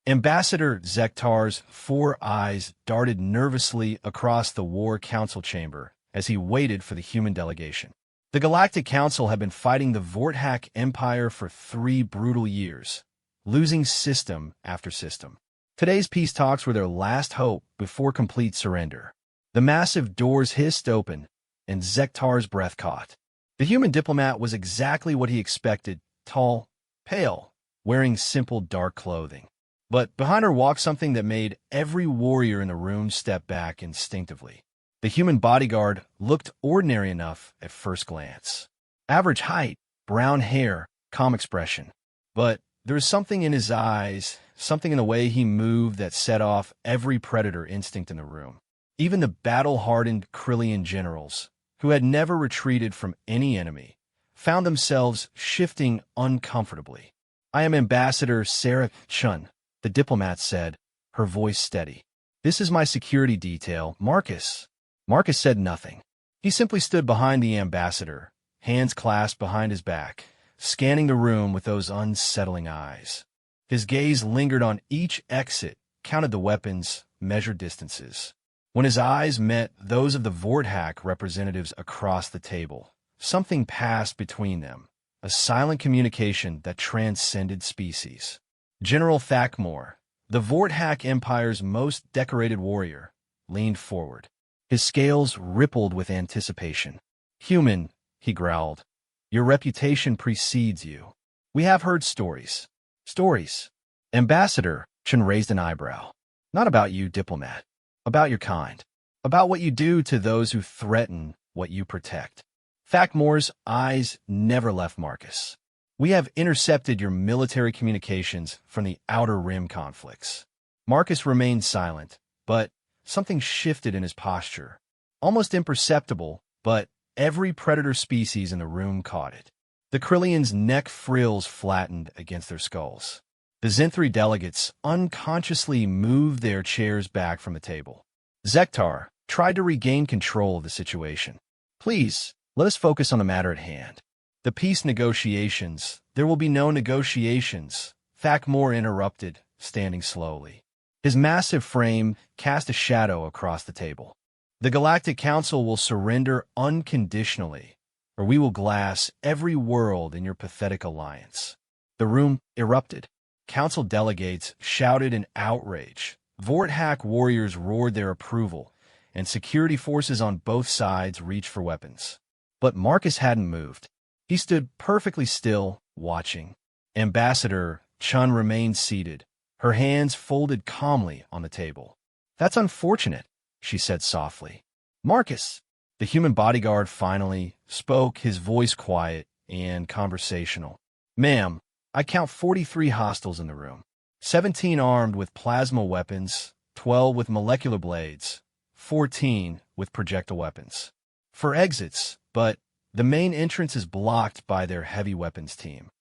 Ambassador Zektar's 4 eyes darted nervously across the War Council chamber as he waited for the human delegation. The Galactic Council had been fighting the Vorthak Empire for 3 brutal years, losing system after system. Today's peace talks were their last hope before complete surrender. The massive doors hissed open, and Zektar's breath caught. The human diplomat was exactly what he expected, tall, pale, wearing simple dark clothing. But behind her walked something that made every warrior in the room step back instinctively. The human bodyguard looked ordinary enough at first glance. Average height, brown hair, calm expression. But there was something in his eyes, something in the way he moved that set off every predator instinct in the room. Even the battle-hardened Krillian generals, who had never retreated from any enemy, found themselves shifting uncomfortably. "I am Ambassador Sarah Chun," the diplomat said, her voice steady. "This is my security detail, Marcus." Marcus said nothing. He simply stood behind the ambassador, hands clasped behind his back, scanning the room with those unsettling eyes. His gaze lingered on each exit, counted the weapons, measured distances. When his eyes met those of the Vorthak representatives across the table, something passed between them, a silent communication that transcended species. General Thakmor, the Vorthak Empire's most decorated warrior, leaned forward. His scales rippled with anticipation. "Human," he growled, "your reputation precedes you. We have heard stories." "Stories?" Ambassador Chun raised an eyebrow. "Not about you, diplomat. About your kind. About what you do to those who threaten what you protect." Thakmor's eyes never left Marcus. "We have intercepted your military communications from the Outer Rim conflicts." Marcus remained silent, but something shifted in his posture. Almost imperceptible, but every predator species in the room caught it. The Krillians' neck frills flattened against their skulls. The Zenthri delegates unconsciously moved their chairs back from the table. Zektar tried to regain control of the situation. "Please, let us focus on the matter at hand. The peace negotiations." "There will be no negotiations," Thakmor interrupted, standing slowly. His massive frame cast a shadow across the table. "The Galactic Council will surrender unconditionally, or we will glass every world in your pathetic alliance." The room erupted. Council delegates shouted in outrage. Vorthak warriors roared their approval, and security forces on both sides reached for weapons. But Marcus hadn't moved. He stood perfectly still, watching. Ambassador Chun remained seated, her hands folded calmly on the table. "That's unfortunate," she said softly. "Marcus," the human bodyguard finally spoke, his voice quiet and conversational. "Ma'am, I count 43 hostiles in the room. 17 armed with plasma weapons, 12 with molecular blades, 14 with projectile weapons. For exits, but the main entrance is blocked by their heavy weapons team."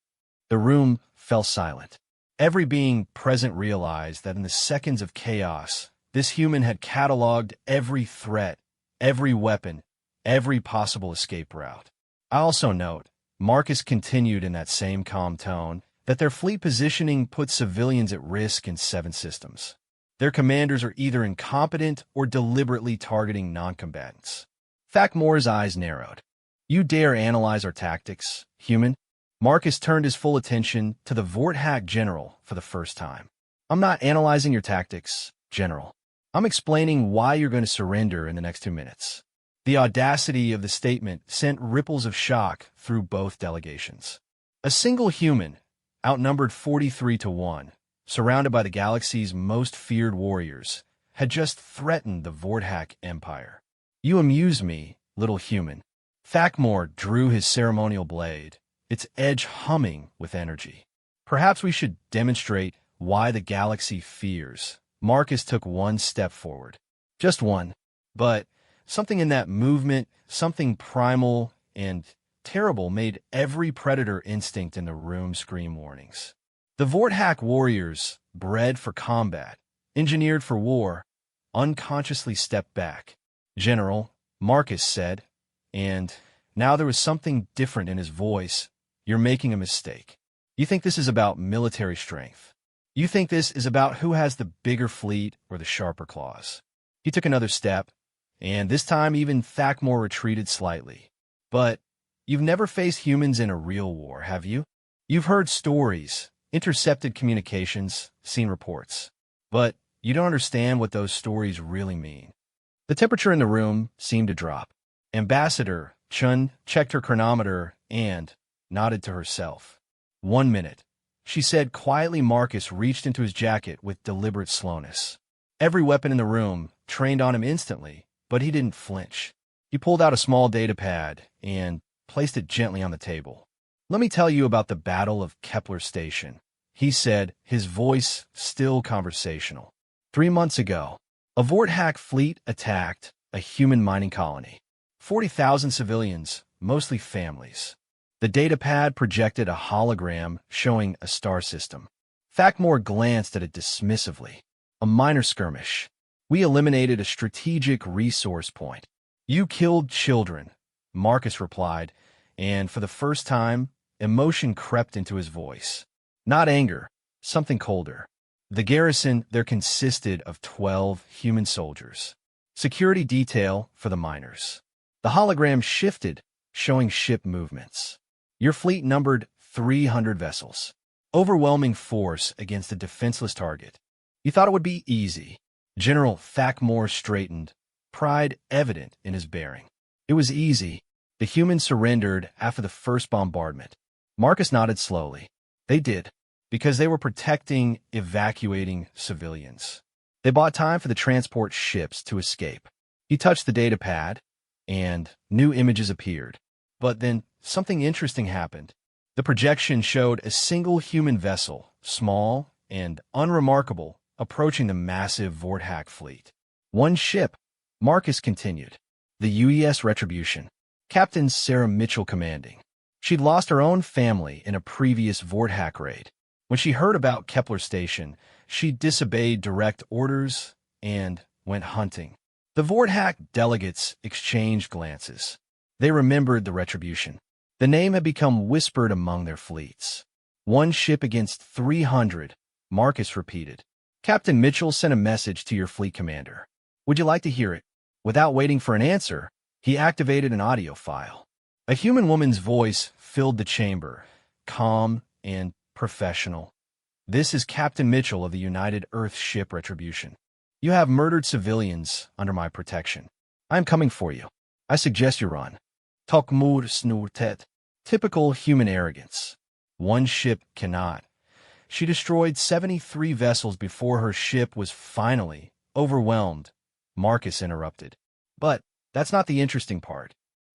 The room fell silent. Every being present realized that in the seconds of chaos, this human had cataloged every threat, every weapon, every possible escape route. "I also note," Marcus continued in that same calm tone, "that their fleet positioning puts civilians at risk in 7 systems. Their commanders are either incompetent or deliberately targeting non-combatants." Thakmor's eyes narrowed. "You dare analyze our tactics, human?" Marcus turned his full attention to the Vorthak general for the first time. "I'm not analyzing your tactics, General. I'm explaining why you're going to surrender in the next 2 minutes." The audacity of the statement sent ripples of shock through both delegations. A single human, outnumbered 43-1, surrounded by the galaxy's most feared warriors, had just threatened the Vorthak Empire. "You amuse me, little human." Thakmor drew his ceremonial blade, its edge humming with energy. "Perhaps we should demonstrate why the galaxy fears." Marcus took one step forward. Just one. But something in that movement, something primal and terrible, made every predator instinct in the room scream warnings. The Vorthak warriors, bred for combat, engineered for war, unconsciously stepped back. "General," Marcus said, and now there was something different in his voice. "You're making a mistake. You think this is about military strength. You think this is about who has the bigger fleet or the sharper claws. He took another step, and this time even Thakmore retreated slightly. But you've never faced humans in a real war, have you? You've heard stories, intercepted communications, seen reports. But you don't understand what those stories really mean. The temperature in the room seemed to drop. Ambassador Chun checked her chronometer and nodded to herself. 1 minute, she said quietly. Marcus reached into his jacket with deliberate slowness. Every weapon in the room trained on him instantly, but he didn't flinch. He pulled out a small data pad and placed it gently on the table. Let me tell you about the Battle of Kepler Station, he said, his voice still conversational. 3 months ago, a Vorthack fleet attacked a human mining colony. 40,000 civilians, mostly families. The datapad projected a hologram showing a star system. Thakmore glanced at it dismissively. A minor skirmish. We eliminated a strategic resource point. You killed children, Marcus replied, and for the first time, emotion crept into his voice. Not anger, something colder. The garrison there consisted of 12 human soldiers. Security detail for the miners. The hologram shifted, showing ship movements. Your fleet numbered 300 vessels. Overwhelming force against a defenseless target. You thought it would be easy. General Thakmore straightened, pride evident in his bearing. It was easy. The humans surrendered after the first bombardment. Marcus nodded slowly. They did, because they were protecting, evacuating civilians. They bought time for the transport ships to escape. He touched the data pad, and new images appeared. But then something interesting happened. The projection showed a single human vessel, small and unremarkable, approaching the massive Vorthack fleet. One ship, Marcus continued. The UES Retribution. Captain Sarah Mitchell commanding. She'd lost her own family in a previous Vorthack raid. When she heard about Kepler Station, she disobeyed direct orders and went hunting. The Vorthack delegates exchanged glances. They remembered the Retribution. The name had become whispered among their fleets. One ship against 300, Marcus repeated. Captain Mitchell sent a message to your fleet commander. Would you like to hear it? Without waiting for an answer, he activated an audio file. A human woman's voice filled the chamber, calm and professional. This is Captain Mitchell of the United Earth ship Retribution. You have murdered civilians under my protection. I am coming for you. I suggest you run. Tokmur snurtet. Typical human arrogance. One ship cannot. She destroyed 73 vessels before her ship was finally overwhelmed, Marcus interrupted. But that's not the interesting part.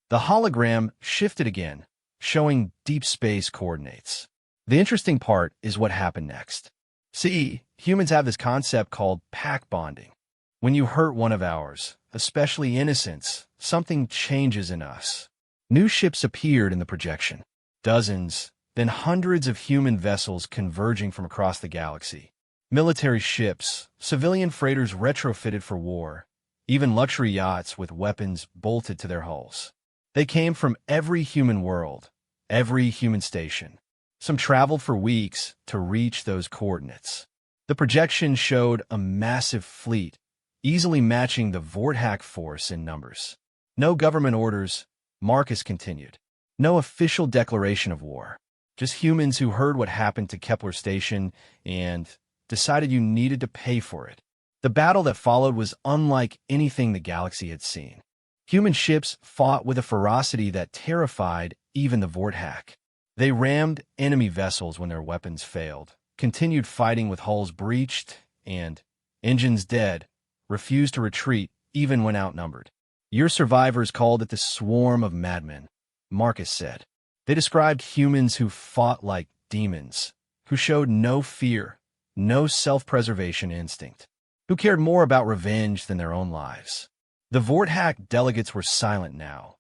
The hologram shifted again, showing deep space coordinates. The interesting part is what happened next. See, humans have this concept called pack bonding. When you hurt one of ours, especially innocents, something changes in us. New ships appeared in the projection. Dozens, then hundreds of human vessels converging from across the galaxy. Military ships, civilian freighters retrofitted for war, even luxury yachts with weapons bolted to their hulls. They came from every human world, every human station. Some traveled for weeks to reach those coordinates. The projection showed a massive fleet, easily matching the Vorthack force in numbers. No government orders, Marcus continued. No official declaration of war. Just humans who heard what happened to Kepler Station and decided you needed to pay for it. The battle that followed was unlike anything the galaxy had seen. Human ships fought with a ferocity that terrified even the Vorthack. They rammed enemy vessels when their weapons failed, continued fighting with hulls breached and engines dead, refused to retreat even when outnumbered. Your survivors called it the swarm of madmen, Marcus said. They described humans who fought like demons, who showed no fear, no self-preservation instinct, who cared more about revenge than their own lives. The Vorthack delegates were silent now,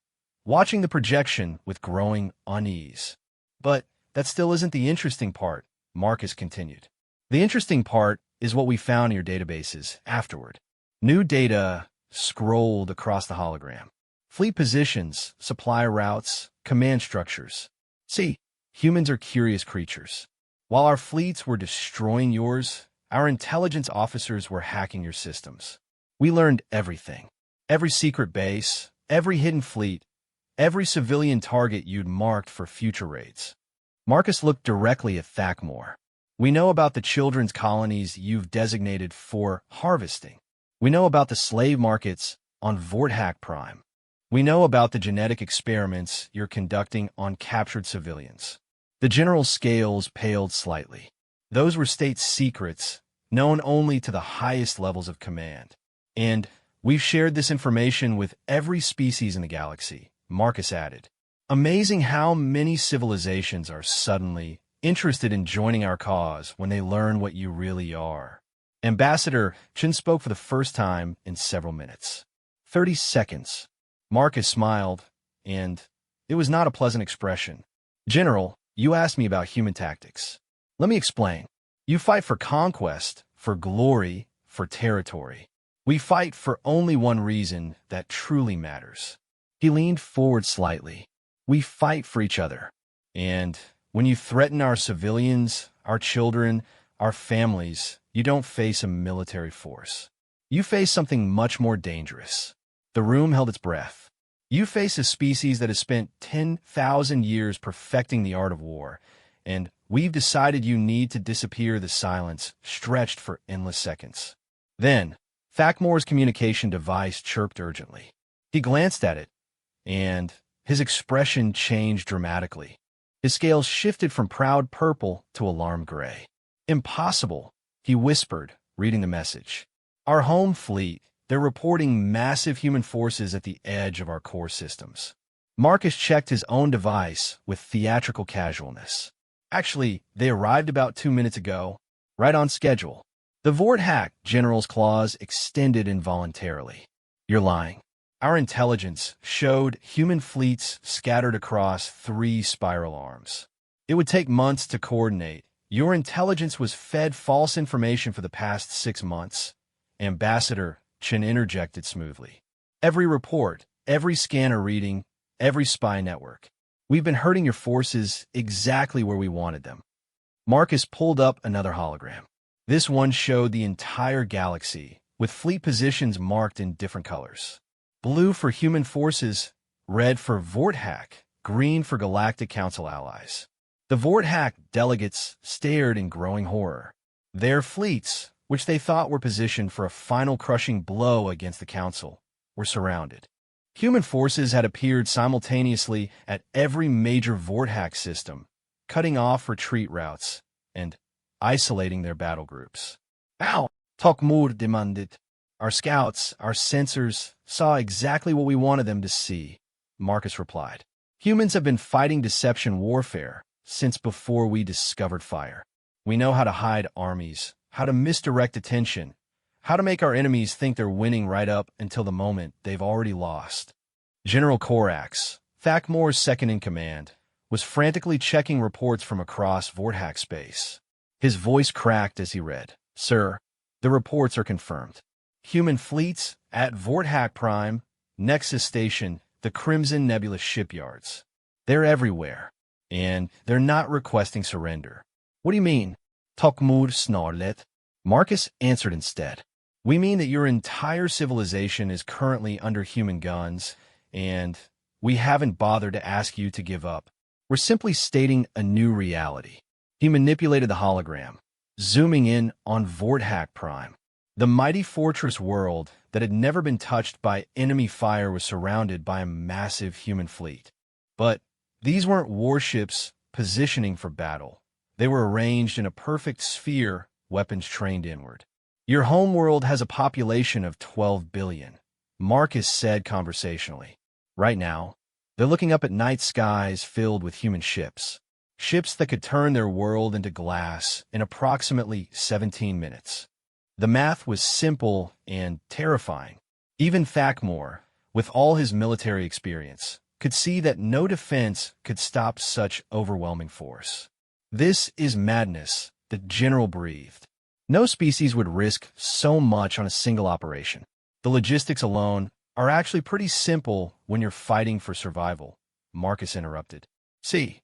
watching the projection with growing unease. But that still isn't the interesting part, Marcus continued. The interesting part is what we found in your databases afterward. New data scrolled across the hologram. Fleet positions, supply routes, command structures. See, humans are curious creatures. While our fleets were destroying yours, our intelligence officers were hacking your systems. We learned everything. Every secret base, every hidden fleet, every civilian target you'd marked for future raids. Marcus looked directly at Thakmor. We know about the children's colonies you've designated for harvesting. We know about the slave markets on Vorthak Prime. We know about the genetic experiments you're conducting on captured civilians. The general's scales paled slightly. Those were state secrets, known only to the highest levels of command. And we've shared this information with every species in the galaxy, Marcus added. Amazing how many civilizations are suddenly interested in joining our cause when they learn what you really are. Ambassador Chen spoke for the first time in several minutes. 30 seconds. Marcus smiled, and it was not a pleasant expression. General, you asked me about human tactics. Let me explain. You fight for conquest, for glory, for territory. We fight for only one reason that truly matters. He leaned forward slightly. We fight for each other. And when you threaten our civilians, our children, our families, you don't face a military force. You face something much more dangerous. The room held its breath. You face a species that has spent 10,000 years perfecting the art of war, and we've decided you need to disappear. The silence stretched for endless seconds. Then, Thakmor's communication device chirped urgently. He glanced at it, and his expression changed dramatically. His scales shifted from proud purple to alarmed gray. Impossible, he whispered, reading the message. Our home fleet, they're reporting massive human forces at the edge of our core systems. Marcus checked his own device with theatrical casualness. Actually, they arrived about 2 minutes ago, right on schedule. The Vorthak general's claws extended involuntarily. You're lying. Our intelligence showed human fleets scattered across 3 spiral arms. It would take months to coordinate. Your intelligence was fed false information for the past 6 months. Ambassador Chen interjected smoothly. Every report, every scanner reading, every spy network. We've been hurting your forces exactly where we wanted them. Marcus pulled up another hologram. This one showed the entire galaxy, with fleet positions marked in different colors. Blue for human forces, red for Vorthak, green for Galactic Council allies. The Vorthak delegates stared in growing horror. Their fleets, which they thought were positioned for a final crushing blow against the Council, were surrounded. Human forces had appeared simultaneously at every major Vorthak system, cutting off retreat routes and isolating their battle groups. Ow! Thakmor demanded. Our scouts, our sensors, saw exactly what we wanted them to see, Marcus replied. Humans have been fighting deception warfare since before we discovered fire. We know how to hide armies, how to misdirect attention, how to make our enemies think they're winning right up until the moment they've already lost. General Korax, Thakmor's second-in-command, was frantically checking reports from across Vorthak space. His voice cracked as he read, Sir, the reports are confirmed. Human fleets at Vorthak Prime, Nexus Station, the Crimson Nebula shipyards. They're everywhere, and they're not requesting surrender. What do you mean? Thakmor snarled. Marcus answered instead. We mean that your entire civilization is currently under human guns, and we haven't bothered to ask you to give up. We're simply stating a new reality. He manipulated the hologram, zooming in on Vorthak Prime. The mighty fortress world that had never been touched by enemy fire was surrounded by a massive human fleet. But these weren't warships positioning for battle. They were arranged in a perfect sphere, weapons trained inward. Your homeworld has a population of 12 billion, Marcus said conversationally. Right now, they're looking up at night skies filled with human ships. Ships that could turn their world into glass in approximately 17 minutes. The math was simple and terrifying. Even Thakmor, with all his military experience, could see that no defense could stop such overwhelming force. This is madness, the general breathed. No species would risk so much on a single operation. The logistics alone are actually pretty simple when you're fighting for survival, Marcus interrupted. See,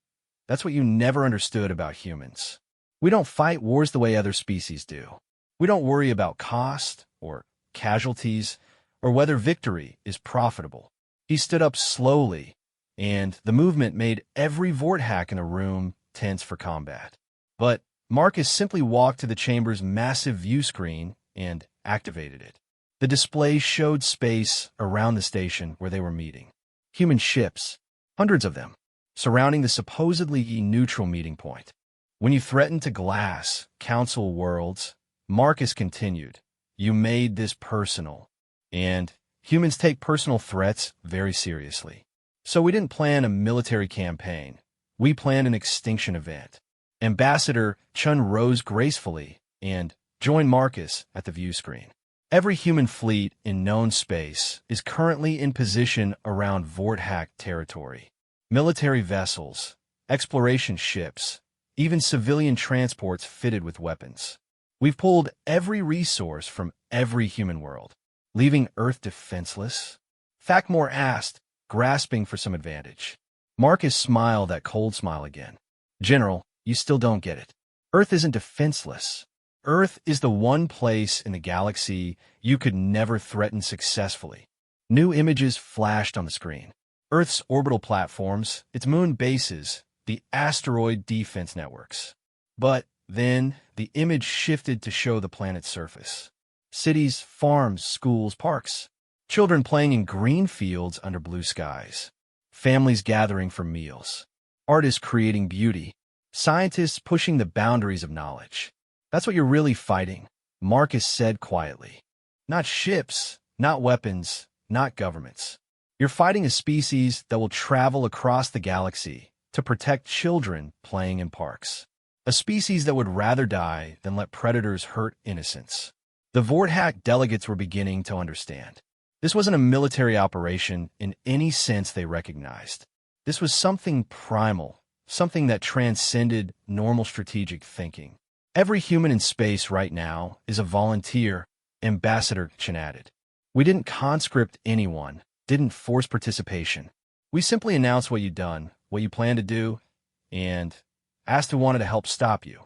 that's what you never understood about humans. We don't fight wars the way other species do. We don't worry about cost or casualties or whether victory is profitable. He stood up slowly, and the movement made every Vorthack in the room tense for combat. But Marcus simply walked to the chamber's massive view screen and activated it. The display showed space around the station where they were meeting. Human ships, hundreds of them, surrounding the supposedly neutral meeting point. When you threatened to glass Council worlds, Marcus continued, you made this personal. And humans take personal threats very seriously. So we didn't plan a military campaign. We planned an extinction event. Ambassador Chun rose gracefully and joined Marcus at the view screen. Every human fleet in known space is currently in position around Vorthack territory. Military vessels, exploration ships, even civilian transports fitted with weapons. We've pulled every resource from every human world, leaving Earth defenseless? Thakmore asked, grasping for some advantage. Marcus smiled that cold smile again. General, you still don't get it. Earth isn't defenseless. Earth is the one place in the galaxy you could never threaten successfully. New images flashed on the screen. Earth's orbital platforms, its moon bases, the asteroid defense networks. But then the image shifted to show the planet's surface. Cities, farms, schools, parks. Children playing in green fields under blue skies. Families gathering for meals. Artists creating beauty. Scientists pushing the boundaries of knowledge. That's what you're really fighting, Marcus said quietly. Not ships, not weapons, not governments. You're fighting a species that will travel across the galaxy to protect children playing in parks. A species that would rather die than let predators hurt innocents. The Vorthack delegates were beginning to understand. This wasn't a military operation in any sense they recognized. This was something primal, something that transcended normal strategic thinking. Every human in space right now is a volunteer, Ambassador Chen added. We didn't conscript anyone, didn't force participation. We simply announced what you'd done, what you planned to do, and asked who wanted to help stop you.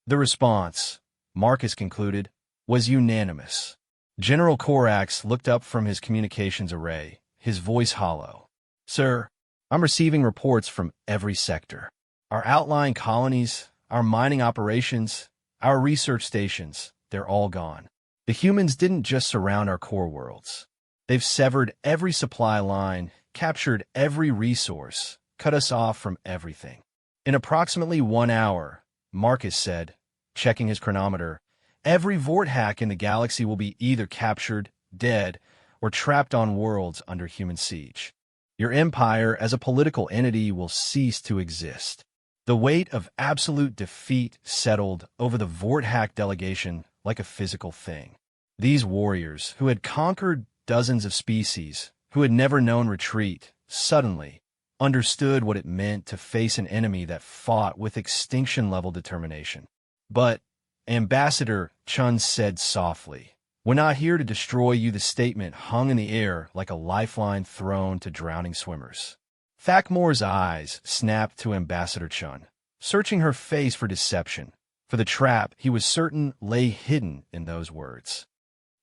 The response, Marcus concluded, was unanimous. General Korax looked up from his communications array, his voice hollow. Sir, I'm receiving reports from every sector. Our outlying colonies, our mining operations, our research stations, they're all gone. The humans didn't just surround our core worlds. They've severed every supply line, captured every resource, cut us off from everything. In approximately 1 hour, Marcus said, checking his chronometer, every Vorthack in the galaxy will be either captured, dead, or trapped on worlds under human siege. Your empire as a political entity will cease to exist. The weight of absolute defeat settled over the Vorthack delegation like a physical thing. These warriors, who had conquered dozens of species, who had never known retreat, suddenly understood what it meant to face an enemy that fought with extinction-level determination. But, Ambassador Chun said softly, we're not here to destroy you. The statement hung in the air like a lifeline thrown to drowning swimmers. Thakmore's eyes snapped to Ambassador Chun, searching her face for deception, for the trap he was certain lay hidden in those words.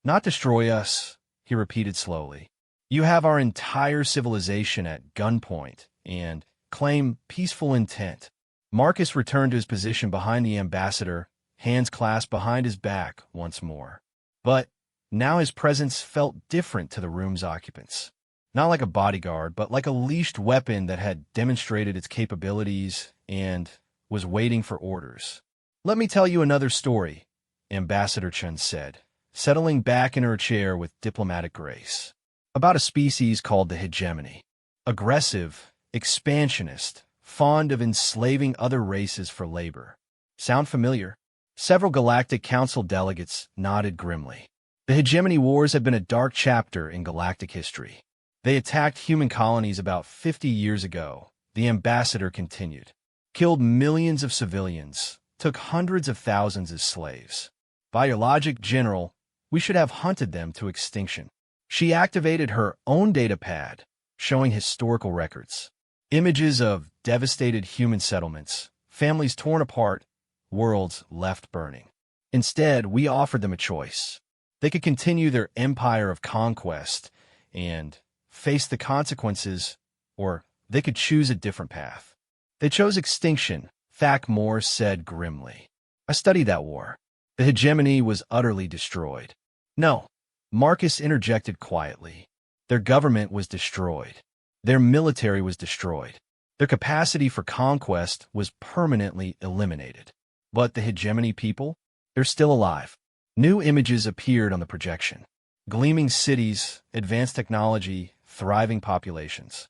Not destroy us, he repeated slowly. You have our entire civilization at gunpoint and claim peaceful intent. Marcus returned to his position behind the ambassador, hands clasped behind his back once more. But now his presence felt different to the room's occupants. Not like a bodyguard, but like a leashed weapon that had demonstrated its capabilities and was waiting for orders. Let me tell you another story, Ambassador Chun said, settling back in her chair with diplomatic grace. About a species called the hegemony. Aggressive, expansionist, fond of enslaving other races for labor. Sound familiar? Several Galactic Council delegates nodded grimly. The hegemony wars had been a dark chapter in galactic history. They attacked human colonies about 50 years ago, the ambassador continued. Killed millions of civilians, took hundreds of thousands as slaves. By your logic, General, we should have hunted them to extinction. She activated her own datapad, showing historical records. Images of devastated human settlements, families torn apart, worlds left burning. Instead, we offered them a choice. They could continue their empire of conquest and face the consequences, or they could choose a different path. They chose extinction, Thakmore said grimly. I studied that war. The hegemony was utterly destroyed. No, Marcus interjected quietly. Their government was destroyed. Their military was destroyed. Their capacity for conquest was permanently eliminated. But the hegemony people, they're still alive. New images appeared on the projection. Gleaming cities, advanced technology, thriving populations.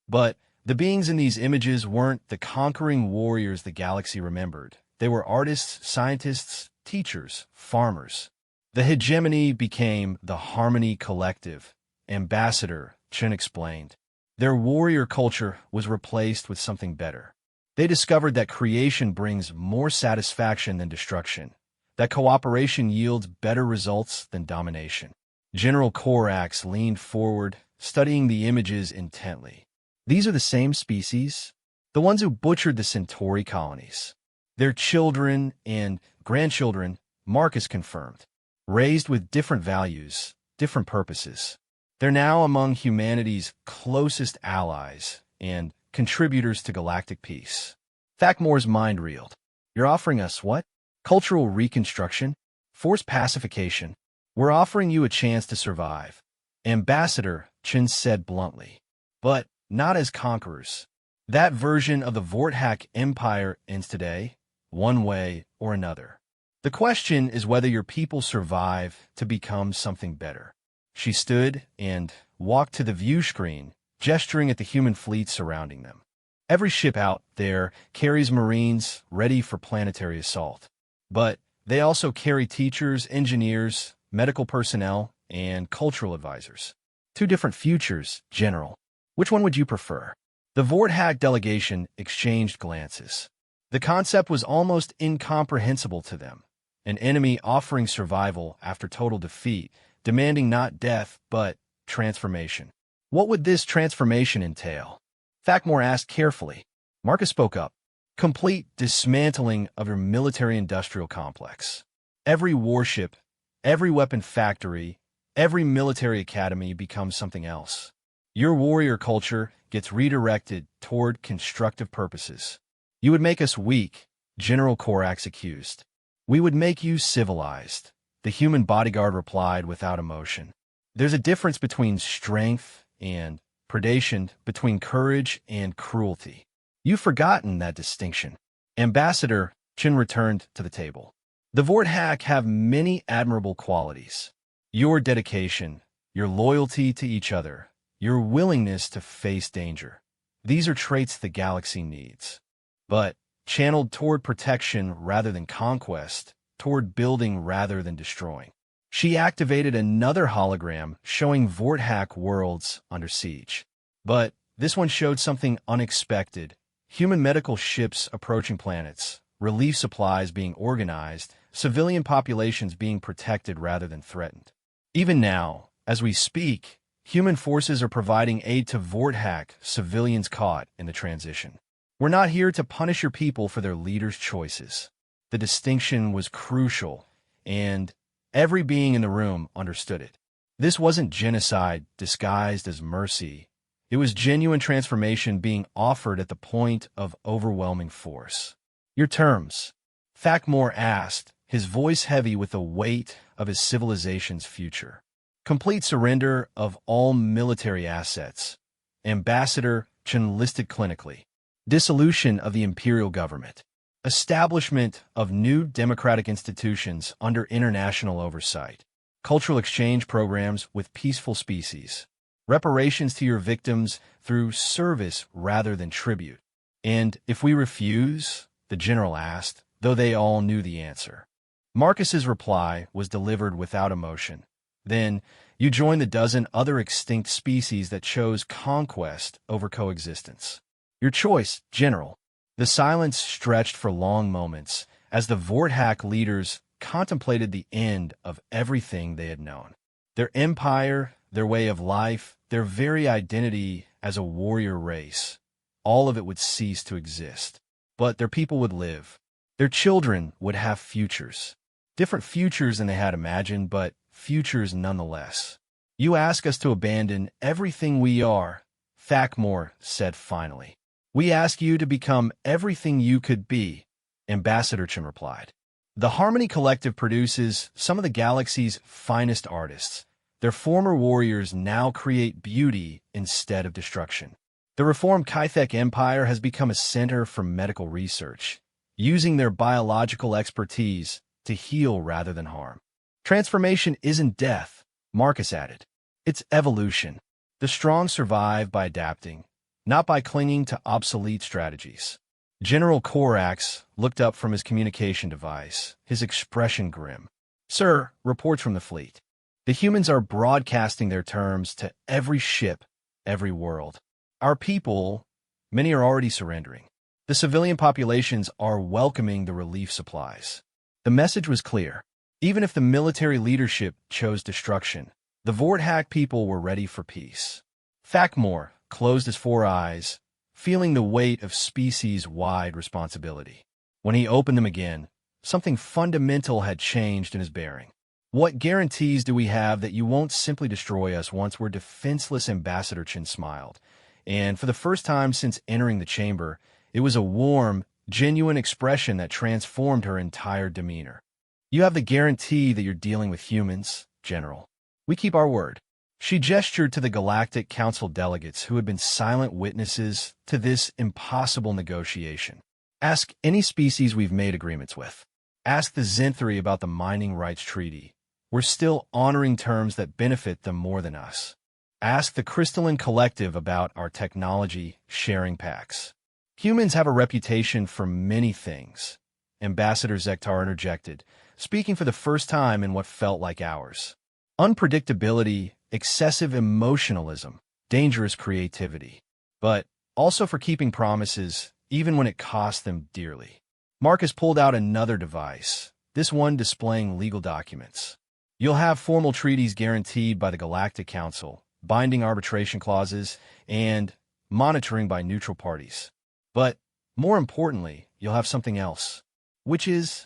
But the beings in these images weren't the conquering warriors the galaxy remembered. They were artists, scientists, teachers, farmers. The hegemony became the Harmony Collective. Ambassador Chen explained. Their warrior culture was replaced with something better. They discovered that creation brings more satisfaction than destruction, that cooperation yields better results than domination. General Korax leaned forward, studying the images intently. These are the same species, the ones who butchered the Centauri colonies. Their children and grandchildren, Marcus confirmed, raised with different values, different purposes. They're now among humanity's closest allies and contributors to galactic peace. Thakmore's mind reeled. You're offering us what? Cultural reconstruction? Forced pacification? We're offering you a chance to survive. Ambassador Chen said bluntly. But not as conquerors. That version of the Vorthak Empire ends today, one way or another. The question is whether your people survive to become something better. She stood and walked to the view screen, gesturing at the human fleet surrounding them. Every ship out there carries Marines ready for planetary assault. But they also carry teachers, engineers, medical personnel, and cultural advisors. Two different futures, General. Which one would you prefer? The Vorthak delegation exchanged glances. The concept was almost incomprehensible to them. An enemy offering survival after total defeat, demanding not death, but transformation. What would this transformation entail? Thakmore asked carefully. Marcus spoke up. Complete dismantling of your military-industrial complex. Every warship, every weapon factory, every military academy becomes something else. Your warrior culture gets redirected toward constructive purposes. You would make us weak, General Korax accused. We would make you civilized, the human bodyguard replied without emotion. There's a difference between strength and predation, between courage and cruelty. You've forgotten that distinction. Ambassador Chen returned to the table. The Vorthak have many admirable qualities. Your dedication, your loyalty to each other, your willingness to face danger. These are traits the galaxy needs. But channeled toward protection rather than conquest, toward building rather than destroying. She activated another hologram showing Vorthak worlds under siege. But this one showed something unexpected. Human medical ships approaching planets, relief supplies being organized, civilian populations being protected rather than threatened. Even now, as we speak, human forces are providing aid to Vorthak civilians caught in the transition. We're not here to punish your people for their leaders' choices. The distinction was crucial, and every being in the room understood it. This wasn't genocide disguised as mercy. It was genuine transformation being offered at the point of overwhelming force. Your terms? Thakmore asked, his voice heavy with the weight of his civilization's future. Complete surrender of all military assets. Ambassador Chen listed clinically. Dissolution of the imperial government. Establishment of new democratic institutions under international oversight. Cultural exchange programs with peaceful species. Reparations to your victims through service rather than tribute. And if we refuse, the general asked, though they all knew the answer. Marcus's reply was delivered without emotion. Then, you join the dozen other extinct species that chose conquest over coexistence. Your choice, General. The silence stretched for long moments as the Vorthak leaders contemplated the end of everything they had known. Their empire, their way of life, their very identity as a warrior race. All of it would cease to exist. But their people would live. Their children would have futures. Different futures than they had imagined, but futures nonetheless. You ask us to abandon everything we are, Thakmore said finally. We ask you to become everything you could be, Ambassador Chen replied. The Harmony Collective produces some of the galaxy's finest artists. Their former warriors now create beauty instead of destruction. The reformed Kythek Empire has become a center for medical research, using their biological expertise to heal rather than harm. Transformation isn't death, Marcus added. It's evolution. The strong survive by adapting, not by clinging to obsolete strategies. General Korax looked up from his communication device, his expression grim. Sir, reports from the fleet. The humans are broadcasting their terms to every ship, every world. Our people, many are already surrendering. The civilian populations are welcoming the relief supplies. The message was clear. Even if the military leadership chose destruction, the Vorthak people were ready for peace. Thakmore closed his 4 eyes, feeling the weight of species-wide responsibility. When he opened them again, something fundamental had changed in his bearing. What guarantees do we have that you won't simply destroy us once we're defenseless? Ambassador Chen smiled, and for the first time since entering the chamber, it was a warm, genuine expression that transformed her entire demeanor. You have the guarantee that you're dealing with humans, General. We keep our word. She gestured to the Galactic Council delegates who had been silent witnesses to this impossible negotiation. Ask any species we've made agreements with. Ask the Zenthri about the Mining Rights Treaty. We're still honoring terms that benefit them more than us. Ask the Crystalline Collective about our technology sharing pacts. Humans have a reputation for many things, Ambassador Zektar interjected, speaking for the first time in what felt like hours. Unpredictability, excessive emotionalism, dangerous creativity. But also for keeping promises, even when it cost them dearly. Marcus pulled out another device, this one displaying legal documents. You'll have formal treaties guaranteed by the Galactic Council, binding arbitration clauses, and monitoring by neutral parties. But, more importantly, you'll have something else. Which is?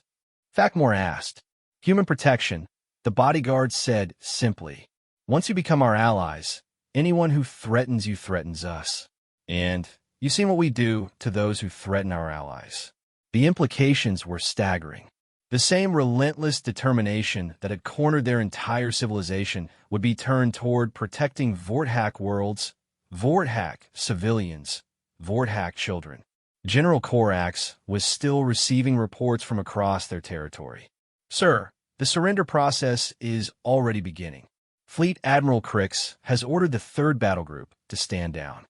Thakmore asked. Human protection, the Bodyguard said simply. Once you become our allies, anyone who threatens you threatens us. And you've seen what we do to those who threaten our allies. The implications were staggering. The same relentless determination that had cornered their entire civilization would be turned toward protecting Vorthak worlds, Vorthak civilians, Vorthak children. General Korax was still receiving reports from across their territory. Sir, the surrender process is already beginning. Fleet Admiral Crix has ordered the 3rd Battle Group to stand down.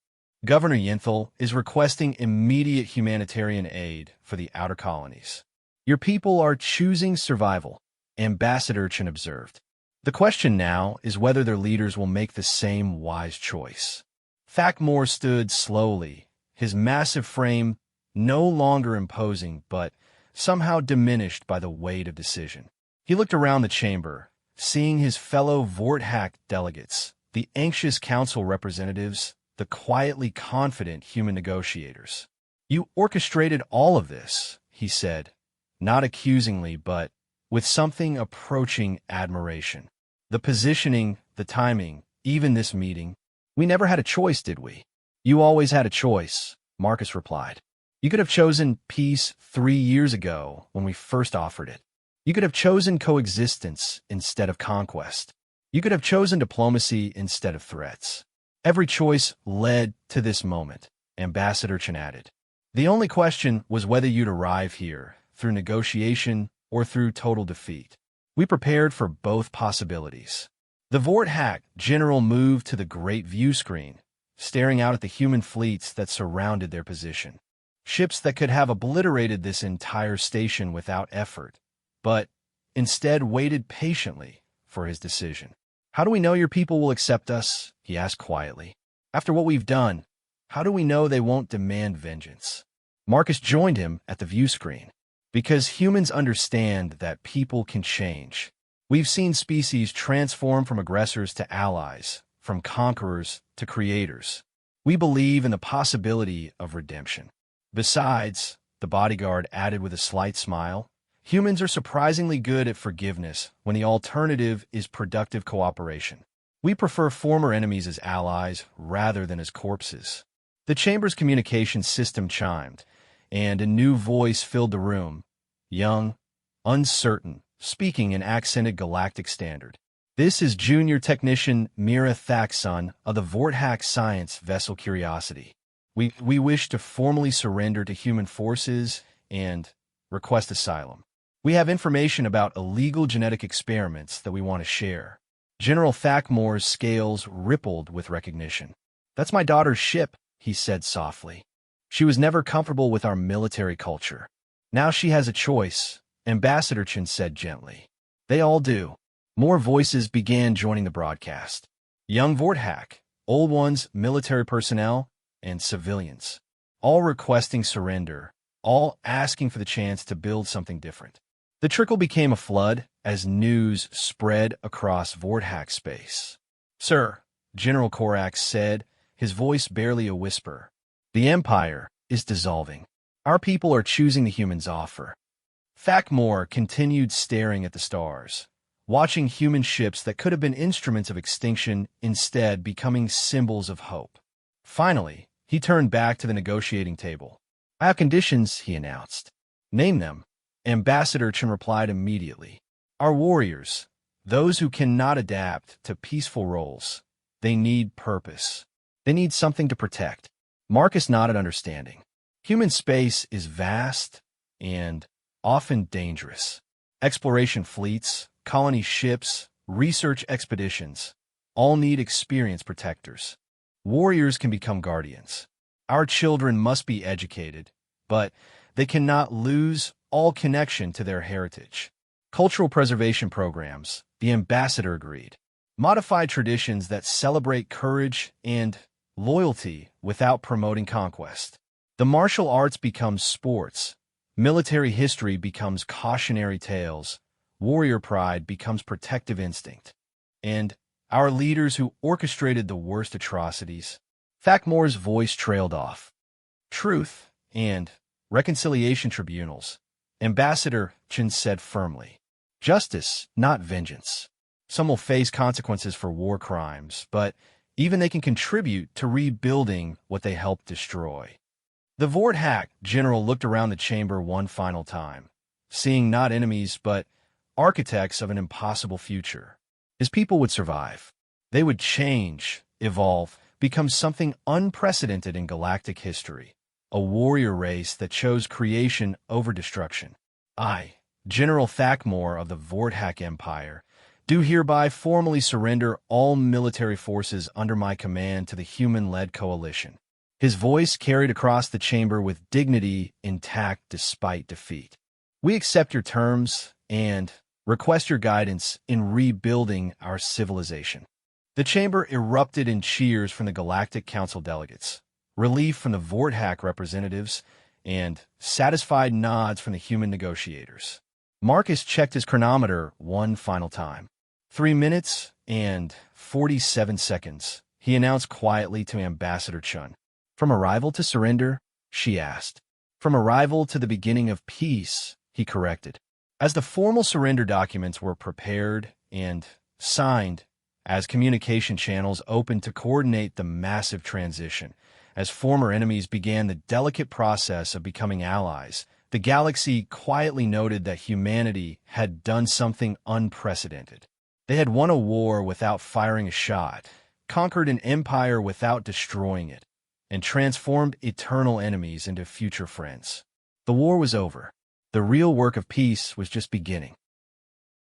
Governor Yinthal is requesting immediate humanitarian aid for the outer colonies. Your people are choosing survival, Ambassador Chen observed. The question now is whether their leaders will make the same wise choice. Thakmore stood slowly, his massive frame no longer imposing but somehow diminished by the weight of decision. He looked around the chamber, seeing his fellow Vorthak delegates, the anxious council representatives, the quietly confident human negotiators. You orchestrated all of this, he said, not accusingly, but with something approaching admiration. The positioning, the timing, even this meeting. We never had a choice, did we? You always had a choice, Marcus replied. You could have chosen peace 3 years ago when we first offered it. You could have chosen coexistence instead of conquest. You could have chosen diplomacy instead of threats. Every choice led to this moment, Ambassador Chen added. The only question was whether you'd arrive here, through negotiation or through total defeat. We prepared for both possibilities. The Vorthak general moved to the great view screen, staring out at the human fleets that surrounded their position. Ships that could have obliterated this entire station without effort, but instead waited patiently for his decision. How do we know your people will accept us? He asked quietly. After what we've done, how do we know they won't demand vengeance? Marcus joined him at the view screen. Because humans understand that people can change. We've seen species transform from aggressors to allies, from conquerors to creators. We believe in the possibility of redemption. Besides, the bodyguard added with a slight smile. Humans are surprisingly good at forgiveness when the alternative is productive cooperation. We prefer former enemies as allies rather than as corpses. The chamber's communication system chimed, and a new voice filled the room, young, uncertain, speaking in accented galactic standard. This is Junior Technician Mira Thaxon of the Vorthack Science Vessel Curiosity. We wish to formally surrender to human forces and request asylum. We have information about illegal genetic experiments that we want to share. General Thackmore's scales rippled with recognition. That's my daughter's ship, he said softly. She was never comfortable with our military culture. Now she has a choice, Ambassador Chen said gently. They all do. More voices began joining the broadcast. Young Vorthack, old ones, military personnel, and civilians. All requesting surrender, all asking for the chance to build something different. The trickle became a flood as news spread across Vorthack space. Sir, General Korax said, his voice barely a whisper. The Empire is dissolving. Our people are choosing the humans' offer. Thackmore continued staring at the stars, watching human ships that could have been instruments of extinction instead becoming symbols of hope. Finally, he turned back to the negotiating table. I have conditions, he announced. Name them. Ambassador Chen replied immediately. Our warriors, those who cannot adapt to peaceful roles. They need purpose. They need something to protect. Marcus nodded understanding. Human space is vast and often dangerous. Exploration fleets, colony ships, research expeditions, all need experienced protectors. Warriors can become guardians. Our children must be educated, but they cannot lose all connection to their heritage. Cultural preservation programs, the ambassador agreed. Modify traditions that celebrate courage and loyalty without promoting conquest. The martial arts become sports. Military history becomes cautionary tales. Warrior pride becomes protective instinct. And our leaders who orchestrated the worst atrocities. Thackmore's voice trailed off. Truth and reconciliation tribunals. Ambassador Chen said firmly. Justice, not vengeance. Some will face consequences for war crimes, but even they can contribute to rebuilding what they helped destroy. The Vorthack general looked around the chamber one final time, seeing not enemies but architects of an impossible future. His people would survive. They would change, evolve, become something unprecedented in galactic history, a warrior race that chose creation over destruction. I, General Thackmore of the Vorthack Empire, do hereby formally surrender all military forces under my command to the human-led coalition. His voice carried across the chamber with dignity intact despite defeat. We accept your terms and request your guidance in rebuilding our civilization. The chamber erupted in cheers from the Galactic Council delegates, relief from the Vorthack representatives, and satisfied nods from the human negotiators. Marcus checked his chronometer one final time. 3 minutes and 47 seconds, he announced quietly to Ambassador Chen. From arrival to surrender, she asked. From arrival to the beginning of peace, he corrected. As the formal surrender documents were prepared and signed, as communication channels opened to coordinate the massive transition, as former enemies began the delicate process of becoming allies, the galaxy quietly noted that humanity had done something unprecedented. They had won a war without firing a shot, conquered an empire without destroying it, and transformed eternal enemies into future friends. The war was over. The real work of peace was just beginning.